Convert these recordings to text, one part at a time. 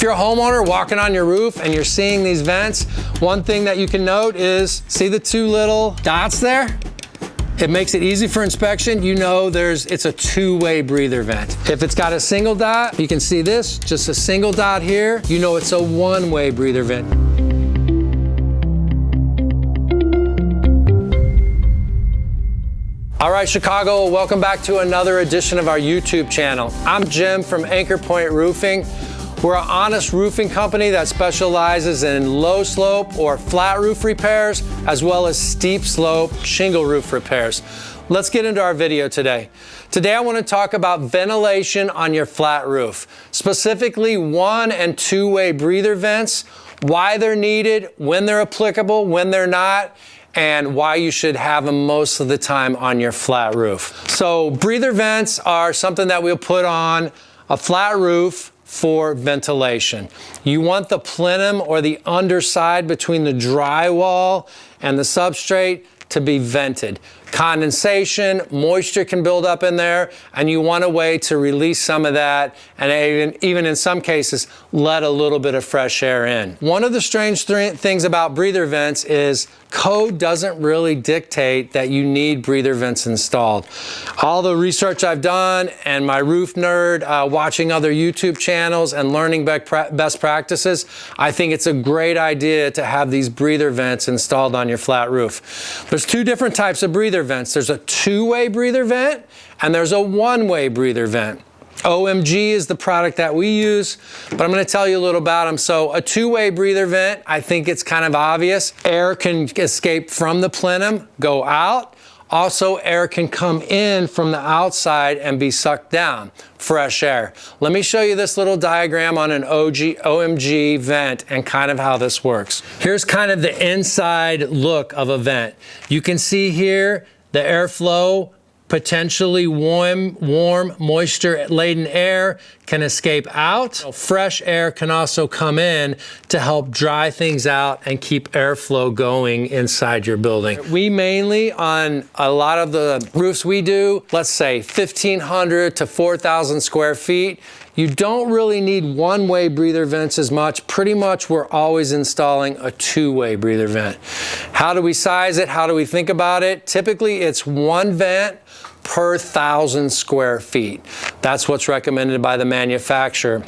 If you're a homeowner walking on your roof and you're seeing these vents, one thing that you can note is, see the two little dots there? It makes it easy for inspection. You know it's a two-way breather vent. If it's got a single dot, you can see this, just a single dot here, you know it's a one-way breather vent. All right, Chicago, welcome back to another edition of our YouTube channel. I'm Jim from Anchor Point Roofing. We're an honest roofing company that specializes in low slope or flat roof repairs, as well as steep slope shingle roof repairs. Let's get into our video today. Today I want to talk about ventilation on your flat roof, specifically one- and two-way breather vents, why they're needed, when they're applicable, when they're not, and why you should have them most of the time on your flat roof. So breather vents are something that we'll put on a flat roof for ventilation. You want the plenum or the underside between the drywall and the substrate to be vented. Condensation, moisture can build up in there, and you want a way to release some of that and even in some cases, let a little bit of fresh air in. One of the strange things about breather vents is code doesn't really dictate that you need breather vents installed. All the research I've done and my roof nerd watching other YouTube channels and learning best practices, I think it's a great idea to have these breather vents installed on your flat roof. There's two different types of breather vents. There's a two-way breather vent and there's a one-way breather vent. OMG is the product that we use, but I'm going to tell you a little about them. So a two-way breather vent, I think it's kind of obvious. Air can escape from the plenum, go out. Also, air can come in from the outside and be sucked down, fresh air. Let me show you this little diagram on an OMG vent and kind of how this works. Here's kind of the inside look of a vent. You can see here the airflow, potentially warm, moisture-laden air can escape out. Fresh air can also come in to help dry things out and keep airflow going inside your building. We mainly, on a lot of the roofs we do, let's say 1,500 to 4,000 square feet, you don't really need one-way breather vents as much. Pretty much we're always installing a two-way breather vent. How do we size it? How do we think about it? Typically it's one vent per 1,000 square feet. That's what's recommended by the manufacturer.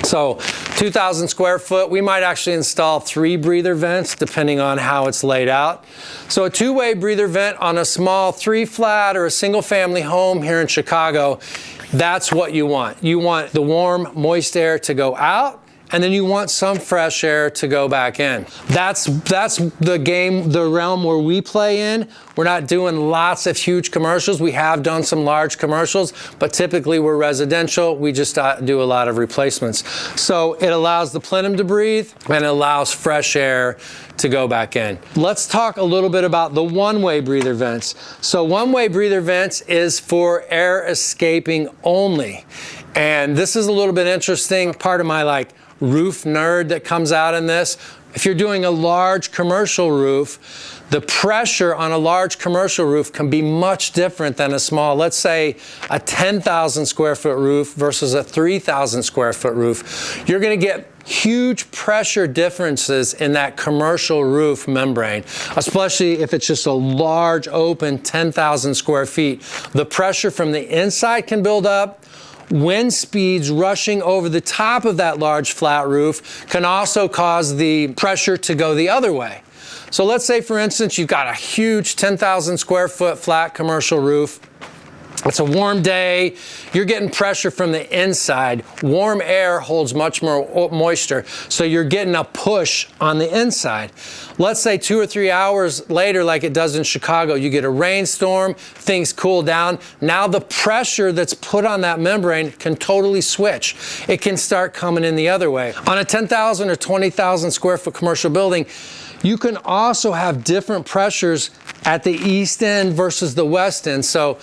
So 2,000 square foot, we might actually install 3 breather vents depending on how it's laid out. So a two-way breather vent on a small 3-flat or a single family home here in Chicago, that's what you want. You want the warm, moist air to go out, and then you want some fresh air to go back in. That's the game, the realm where we play in. We're not doing lots of huge commercials. We have done some large commercials, but typically we're residential. We just do a lot of replacements. So it allows the plenum to breathe and it allows fresh air to go back in. Let's talk a little bit about the one-way breather vents. So one-way breather vents is for air escaping only. And this is a little bit interesting, part of my roof nerd that comes out in this. If you're doing a large commercial roof, the pressure on a large commercial roof can be much different than a small, let's say a 10,000 square foot roof versus a 3,000 square foot roof. You're going to get huge pressure differences in that commercial roof membrane, especially if it's just a large open 10,000 square feet. The pressure from the inside can build up. Wind speeds rushing over the top of that large flat roof can also cause the pressure to go the other way. So let's say, for instance, you've got a huge 10,000 square foot flat commercial roof. It's a warm day. You're getting pressure from the inside. Warm air holds much more moisture, so you're getting a push on the inside. Let's say 2 or 3 hours later, like it does in Chicago, you get a rainstorm, things cool down. Now the pressure that's put on that membrane can totally switch. It can start coming in the other way. On a 10,000 or 20,000 square foot commercial building, you can also have different pressures at the east end versus the west end. So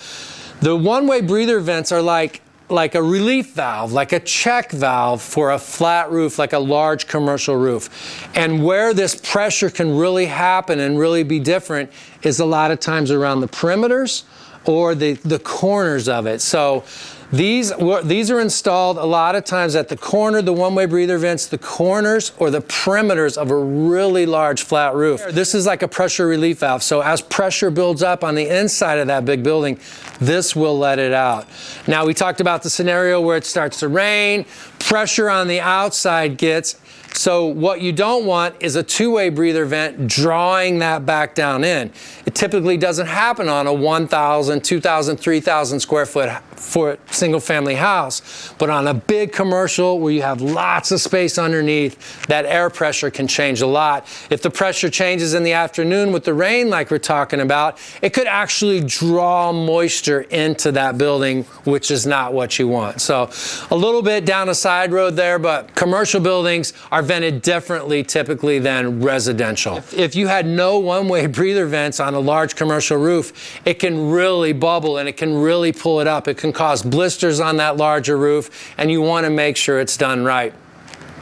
the one-way breather vents are like a relief valve, like a check valve for a flat roof, like a large commercial roof. And where this pressure can really happen and really be different is a lot of times around the perimeters or the corners of it. So These are installed a lot of times at the corner, the one-way breather vents, the corners or the perimeters of a really large flat roof. This is like a pressure relief valve. So as pressure builds up on the inside of that big building, this will let it out. Now we talked about the scenario where it starts to rain, pressure on the outside gets. So what you don't want is a two-way breather vent drawing that back down in. It typically doesn't happen on a 1,000, 2,000, 3,000 square foot single family house, but on a big commercial where you have lots of space underneath, that air pressure can change a lot. If the pressure changes in the afternoon with the rain like we're talking about, it could actually draw moisture into that building, which is not what you want. So a little bit down a side road there, but commercial buildings are vented differently typically than residential. If you had no one-way breather vents on a large commercial roof, it can really bubble and it can really pull it up. It can cause blisters on that larger roof, and you want to make sure it's done right.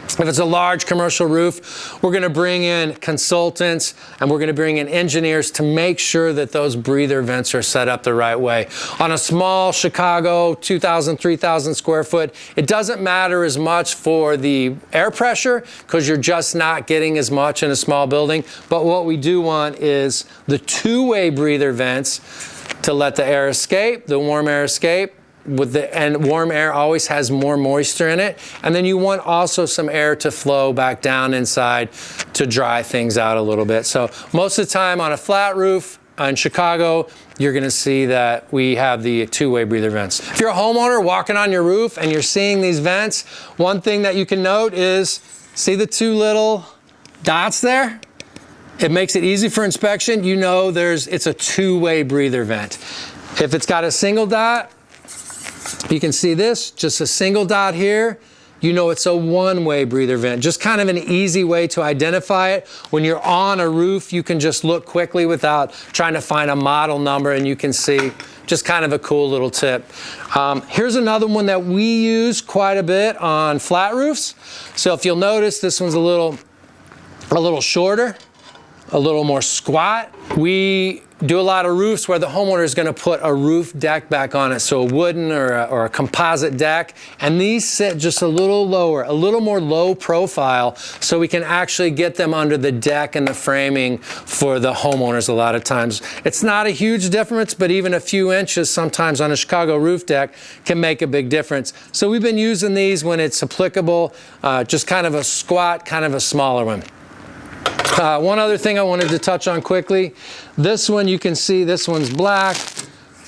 If it's a large commercial roof, we're going to bring in consultants and we're going to bring in engineers to make sure that those breather vents are set up the right way. On a small Chicago 2,000, 3,000 square foot, it doesn't matter as much for the air pressure because you're just not getting as much in a small building. But what we do want is the two-way breather vents to let the air escape, the warm air escape. And warm air always has more moisture in it. And then you want also some air to flow back down inside to dry things out a little bit. So most of the time on a flat roof in Chicago, you're going to see that we have the two-way breather vents. If you're a homeowner walking on your roof and you're seeing these vents, one thing that you can note is, see the two little dots there? It makes it easy for inspection. You know it's a two-way breather vent. If it's got a single dot, you can see this, just a single dot here, you know it's a one-way breather vent. Just kind of an easy way to identify it. When you're on a roof, you can just look quickly without trying to find a model number, and you can see just kind of a cool little tip. Here's another one that we use quite a bit on flat roofs. So if you'll notice, this one's a little shorter, a little more squat. We do a lot of roofs where the homeowner is going to put a roof deck back on it, so a wooden or a composite deck, and these sit just a little lower, a little more low profile, so we can actually get them under the deck and the framing for the homeowners a lot of times. It's not a huge difference, but even a few inches sometimes on a Chicago roof deck can make a big difference. So we've been using these when it's applicable, just kind of a squat, kind of a smaller one. One other thing I wanted to touch on quickly. This one, you can see this one's black,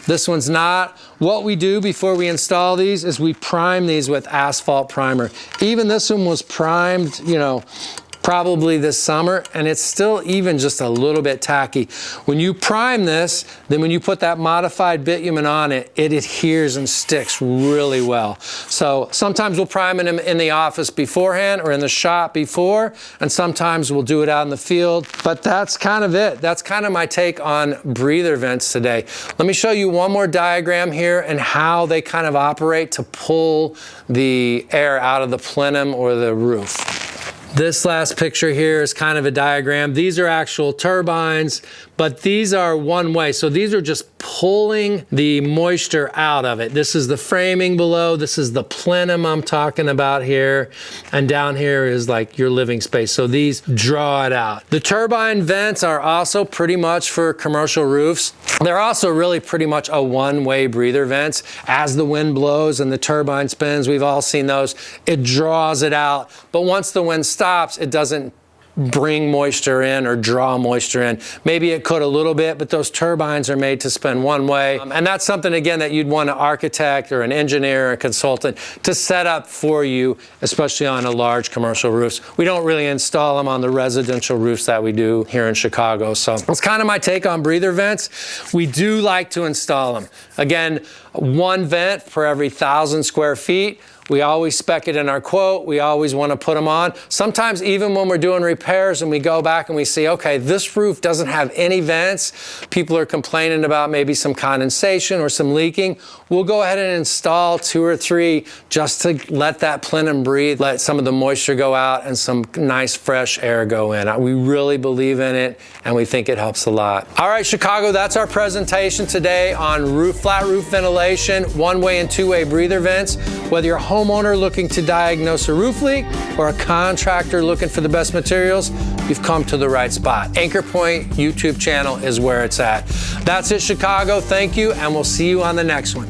this one's not. What we do before we install these is we prime these with asphalt primer. Even this one was primed, probably this summer, and it's still even just a little bit tacky. When you prime this, then when you put that modified bitumen on it, it adheres and sticks really well. So sometimes we'll prime them in the office beforehand or in the shop before, and sometimes we'll do it out in the field. But that's kind of it. That's kind of my take on breather vents today. Let me show you one more diagram here and how they kind of operate to pull the air out of the plenum or the roof. This last picture here is kind of a diagram. These are actual turbines, but these are one way. So these are just pulling the moisture out of it. This is the framing below. This is the plenum I'm talking about here. And down here is like your living space. So these draw it out. The turbine vents are also pretty much for commercial roofs. They're also really pretty much a one-way breather vents. As the wind blows and the turbine spins, we've all seen those, it draws it out. But once the wind stops, it doesn't bring moisture in or draw moisture in. Maybe it could a little bit, but those turbines are made to spin one way. And that's something, again, that you'd want an architect or an engineer or a consultant to set up for you, especially on a large commercial roofs. We don't really install them on the residential roofs that we do here in Chicago. So that's kind of my take on breather vents. We do like to install them. Again, one vent for every 1,000 square feet. We always spec it in our quote. We always want to put them on. Sometimes even when we're doing repairs and we go back and we see, okay, this roof doesn't have any vents. People are complaining about maybe some condensation or some leaking. We'll go ahead and install 2 or 3 just to let that plenum breathe, let some of the moisture go out and some nice fresh air go in. We really believe in it and we think it helps a lot. All right, Chicago, that's our presentation today on flat roof ventilation, one-way and two-way breather vents. Whether you're a homeowner looking to diagnose a roof leak or a contractor looking for the best materials, you've come to the right spot. Anchor Point YouTube channel is where it's at. That's it, Chicago. Thank you, and we'll see you on the next one.